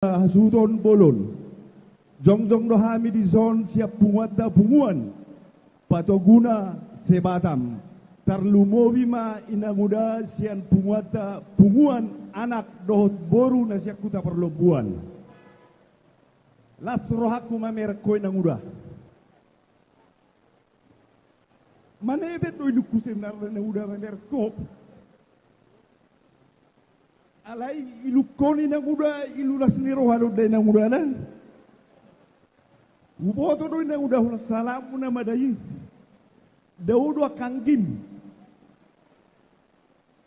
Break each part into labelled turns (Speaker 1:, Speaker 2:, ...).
Speaker 1: Hasudon bolon jongjong do hami di zon siap punguat da punguan patoguna sebatam tarlumobi ma inamuda sian punguat da punguan anak dohot boru na siak kuta perlobuan las rohaku mamerko inamuda manete do iluku senar inamuda mamerko alai ilukoni na muda ilulas ni rohalo de na muda na uboto do na muda salamu na madayi daudo kangim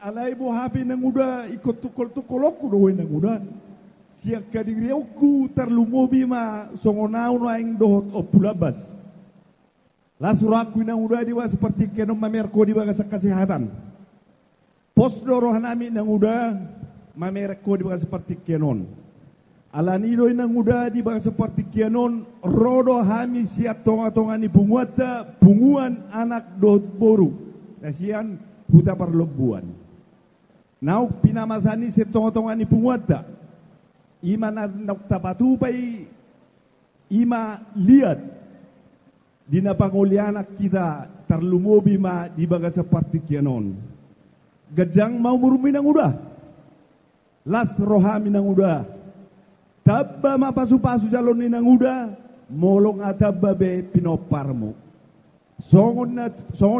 Speaker 1: alai bo habi na muda ikot tukol do na muda siak kadiriuku tarlumobi ma songonau no aing dohot opulabas lasuraku na muda diwa seperti kenom mamerko diwa kesehatan pos do rohanami na muda mamerko di bawah seperti kianon. Alanido inang muda di bawah seperti kianon. Rodo hami siat tonga-tonga ni punguata punguan anak dot boru. Nasian huta perlobuan. Nauk pinamasani si tonga-tonga ni punguata. Ima nak tapatu pai ima lihat di napanguli anak kita terlumobi ma di bawah seperti kianon. Gajang mau muruminang udah. Las rohami nang uda tabba ma pasu-pasu jalon ni nang uda molong atabba be pinoparmo songon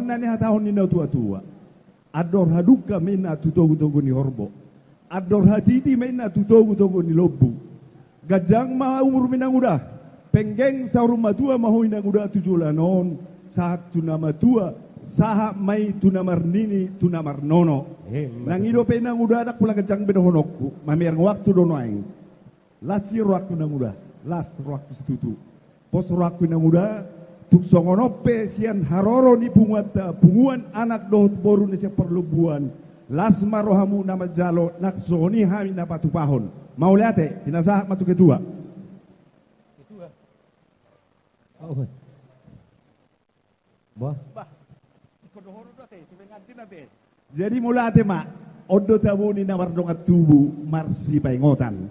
Speaker 1: na ni hatahon ni na tua-tua ador haduka mena tutogu-togu ni horbo ador hatiti mena tutogu-togu ni lobu gajang ma umur minang uda penggeng sa rumah tua mahoy nang uda tujulanon saat tunama tua saha mai tunamar nini tunamar nono nang ido pe nang udah anak pula kejang benohonokku mamer waktu dono aing lasi waktu nang udah las waktu setutu pos waktu nang udah tuk songonope sian haroro ni punguan anak dohot boru ni perlubuan las marohamu nama jalo nak soni hami na patupahon mau liate tinasah matu ketua bah jadi mulate mak odo tabu ni nawar dongat tubu marsi paingotan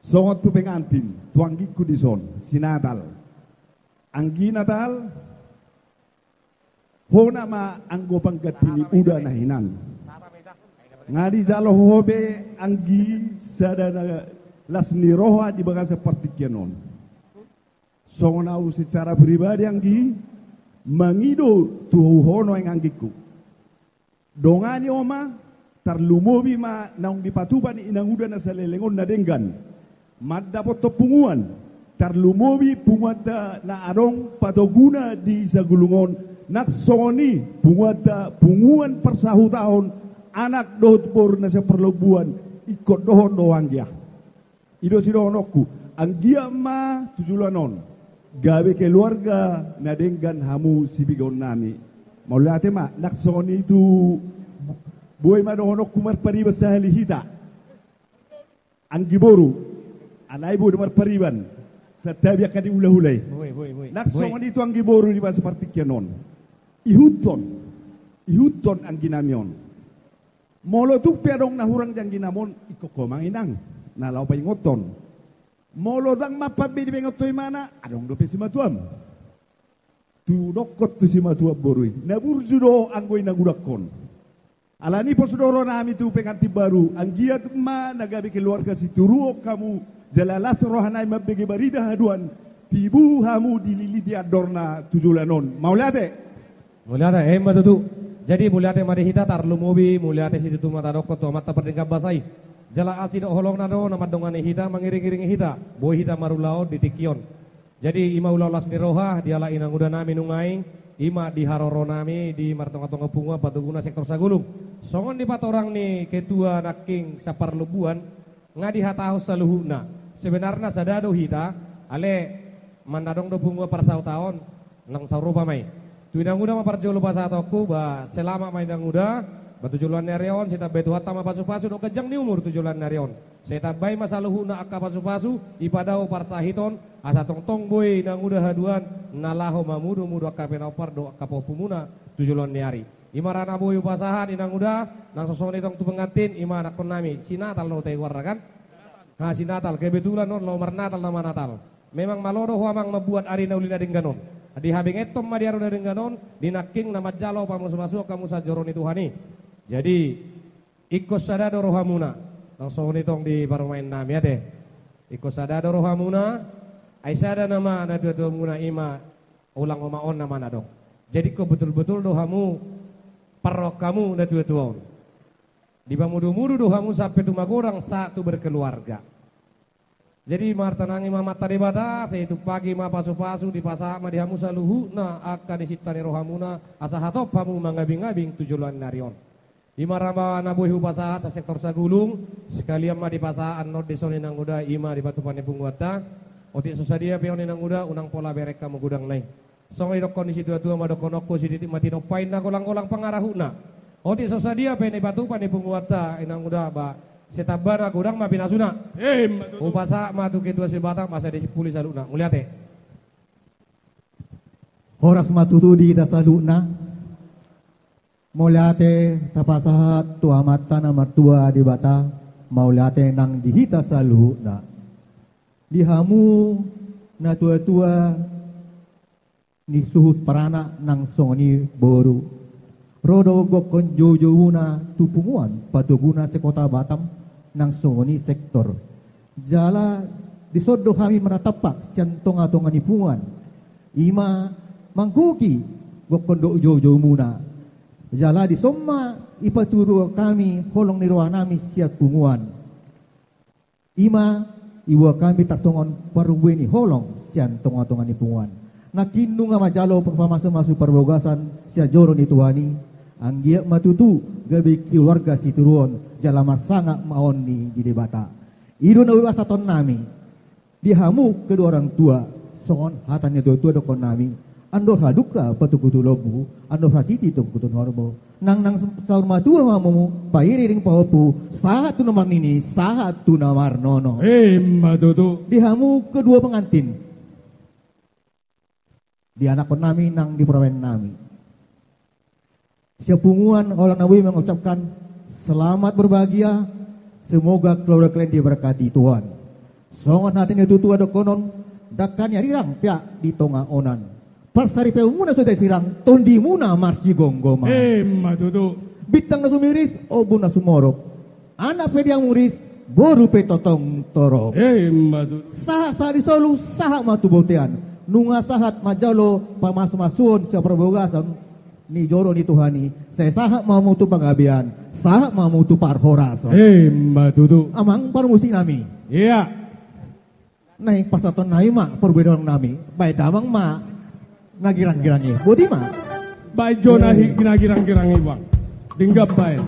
Speaker 1: songot tu pengantin tuanggiku di son sinatal anggi natal hona ma anggo panggatini uda nahinan ngadi jalo hobe anggi sadana lasni roha di baga seperti kianon songonau secara pribadi anggi mangido tuhu hono yang anggiku dongani oma tarlumobi ma naung dipatuban inang uda na salelengon na denggan madapot topunguan tarlumobi pungwata na arong patoguna di sagulungon naksoni pungwata punguan persahutahon anak dohot bor na sa perlobuan ikot dohon doang dia ido sidohonokku anggia ma tujulanon gawe keluarga na denggan hamu sibigon nami maulate ma naksoni itu boy ma dohonok kumar pariba sa halihita ang giboru alay bo dumar pariban sa tabi akadi ulahulay naksoni itu ang giboru di ba seperti kianon ihuton ang ginamion molo tu piadong nahurang jang ginamon ikokomang inang nalaw pa ingoton molo dang mapabi di bengotoy mana adong dope si matuam tunokot tu si matuam borui naburjudo anggoy nagudakon alani posodoro nami tu penganti baru anggiat ma nagabi keluarga si turuok kamu jalalas rohanai mabege barida haduan tibu hamu dililiti adorna tujulanon maulate matutu jadi muliate mari hita tarlumobi muliate si tutu mata dokot to mata perdengkap basai jala asid holong nado nama dongane hita mangiring-iring hita boy hita marulao ditikion jadi ima ulalas ni roha diala inang udah nami nungaing ima di haroro nami di martonga-tonga punga patuguna sektor sagulung songon di patorang ni ketua naking saparlubuan ngadi hatahu saluhuna sebenarnya sadado hita ale mandadong do punga parsau taon nang saurupa mai tuinang udah maparjolo pasatoku ba selama main nang udah batujulan narion seta betu hatama pasu-pasu do kejang ni umur tujulan narion seta bay masaluhuna akka pasu-pasu ipadao parsahiton asa tong boy nang udah haduan nalaho mamudu mudu akka penopar do akka popumuna tujulan niari imarana boy upasahan inang udah nang sosone tong tu pengantin ima anak nami sinatal no te warna kan
Speaker 2: si Natal, kebetulan non nomor Natal nama Natal. Memang malodo huamang membuat ari naulina dengganon. Di habing etom madiaro dengganon, dinaking nama jalo pamus-masuk kamu sajoroni Tuhani. Jadi ikut sadado rohamuna. Langsung nitong di parumain nami ade. Ikut sadado rohamuna. Aisyada nama na dua muna ima ulang omaon nama nadong. Jadi kau betul-betul dohamu parok kamu na dua. Di bamudu-mudu dohamu sampai tumagorang satu berkeluarga. Jadi martanangi mama tadi bata, saya itu pagi ma pasu-pasu di pasar ma dihamu saluhu na akan disitani rohamuna asa hatop hamu mangabing-abing tujuan narion. Di maramba nabuhi pasahat sa sektor Sagulung sekalian ma di pasaan not desoni nang uda ima di batu pane pungwata. Oti susadia peoni nang uda unang pola berek kamu gudang lain. Songai dok kondisi tua-tua ma dokonokko siditik matino pain na kolang-kolang pangarahuna. Oti susadia pene batu pane pungwata inang uda ba setabara gudang ma pinasuna. Upasa ma tu ketua sebatang masa desi puli saluna. Muliate.
Speaker 3: Horas matutudi kita saluna. Muliate tapasahat tuamata na matua di bata. Muliate nang dihita saluna. Dihamu na tua-tua ni suhut parana nang songoni boru. Rodo gokon jojo-una tupunguan patuguna se kota Batam nang songoni sektor. Jala disodo kami menatapak sian tonga-tonga nipungan. Ima mangkuki gokon do jojo muna. Jala disomma ipaturu kami holong nirwa nami siat punguan. Ima iwa kami tartongon paruweni holong sian tonga-tonga nipungan. Nakindu nga majalo pagpamaso-maso parbogasan siya joro ni Tuhani. Ang giyak matutu gabi keluarga si turuon jala marsanga maon ni dibata. Ido na wiwasaton nami. Dihamu kedua orang tua songon hatannya tua-tua dokon nami. Andor haduka patukutu lobu, andor hatiti tungkutun hormo. Nang saur matua mamumu pairiring pahopu sahat tu nomor nini, sahat tu nomor nono.
Speaker 1: Matutu.
Speaker 3: Dihamu kedua pengantin. Di anak nami nang di perawan nami. Sepunguan orang Nabi mengucapkan selamat berbahagia, semoga keluarga kalian diberkati Tuhan. Songon hatinya tutu ada konon, dakannya rirang pia di tonga onan. Persari peumuna sudah sirang, tondi muna marsi gonggoma.
Speaker 1: Matutu.
Speaker 3: Bitang nasu miris, obun nasu morok. Anak pediang muris, boru petotong torok.
Speaker 1: Matutu.
Speaker 3: Sahat sari solu, sahat matu botean. Nunga sahat majalo pamasu-masuon siya perbogasan. Ni joro ni Tuhani, saya sahat mau mutu pangabian, sahat mau mutu parhoraso.
Speaker 1: Matutu.
Speaker 3: Amang parmusi nami.
Speaker 1: Iya.
Speaker 3: Naik pasaton nai mak perbedaan nami. Baik damang mak nagirang-girangi. Budi mak.
Speaker 1: Baik jona girang-girang ibang. Dinggap baik.